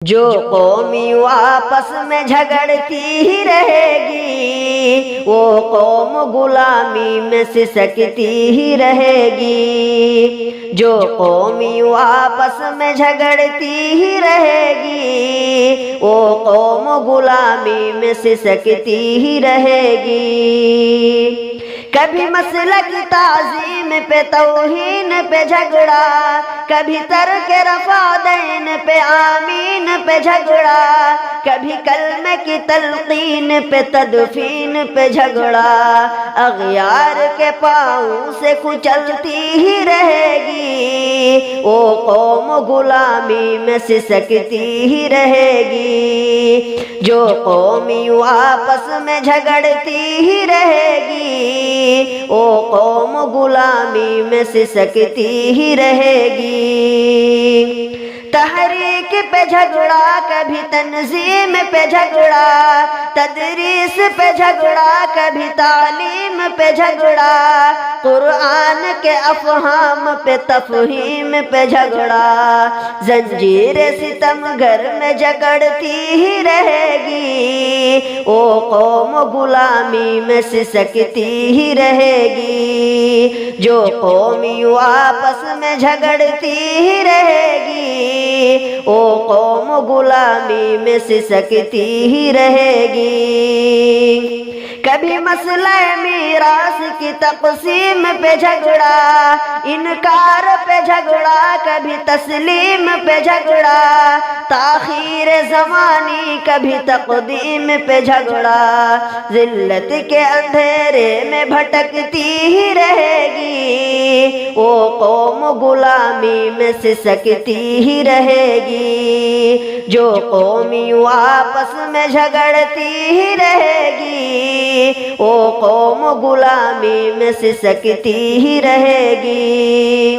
جو قومی آپس میں جھگڑتی ہی رہے گی وہ قوم غلامی میں سسکتی ہی رہے گی۔ جو قومی آپس میں جھگڑتی ہی رہے گی وہ قوم غلامی میں سسکتی ہی رہے گی۔ کبھی مسلک تعظیم پہ توہین پہ جھگڑا، کبھی ترک رفع دین پہ آمین پہ جھگڑا، کبھی کلمے کی تلقین پہ تدفین پہ جھگڑا، اغیار کے پاؤں سے کچلتی ہی رہے گی وہ قوم غلامی میں سسکتی ہی رہے گی۔ جو قومی آپس میں جھگڑتی ہی رہے گی وہ قوم غلامی میں سسکتی ہی رہے گی۔ تحریک پہ جھگڑا، کبھی تنظیم پہ جھگڑا، تدریس پہ جھگڑا، کبھی تعلیم پہ جھگڑا، قرآن کے افہام پہ تفہیم پہ جھگڑا، زنجیر ستم گھر میں جکڑتی ہی رہے گی وہ قوم غلامی میں سسکتی ہی رہے گی۔ جو قومی آپس میں جھگڑتی ہی رہے گی وہ قوم غلامی میں سسکتی ہی رہے گی۔ کبھی مسئلہ میراث کی تقسیم پہ جھگڑا، انکار پہ جھگڑا، کبھی تسلیم پہ جھگڑا، تاخیر زمانی کبھی تقدیم پہ جھگڑا، ذلت کے اندھیرے میں بھٹکتی ہی رہے گی وہ قوم غلامی میں سسکتی ہی رہے گی۔ جو قومی آپس میں جھگڑتی ہی رہے گی وہ قوم غلامی میں سسکتی ہی رہے گی۔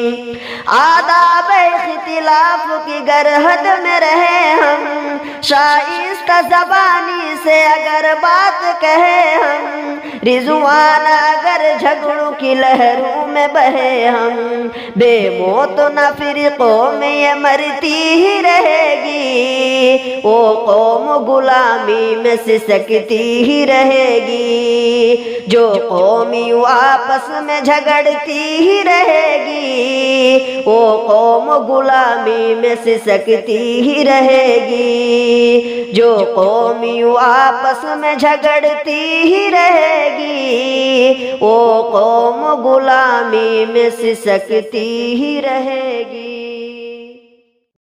آداب اختلاف کی گر حد میں رہے ہم، شائستہ زبانی سے اگر بات کہے ہم، رضوان اگر جھگڑوں کی لہروں میں بہے ہم، بے موت نہ فرقوں میں یہ مرتی ہی رہے گی وہ قوم غلامی میں سسکتی ہی رہے گی۔ جو قومی آپس میں جھگڑتی ہی رہے گی وہ قوم غلامی میں سسکتی ہی رہے گی۔ جو قومی آپس میں جھگڑتی ہی رہے گی وہ قوم غلامی میں سسکتی ہی رہے گی۔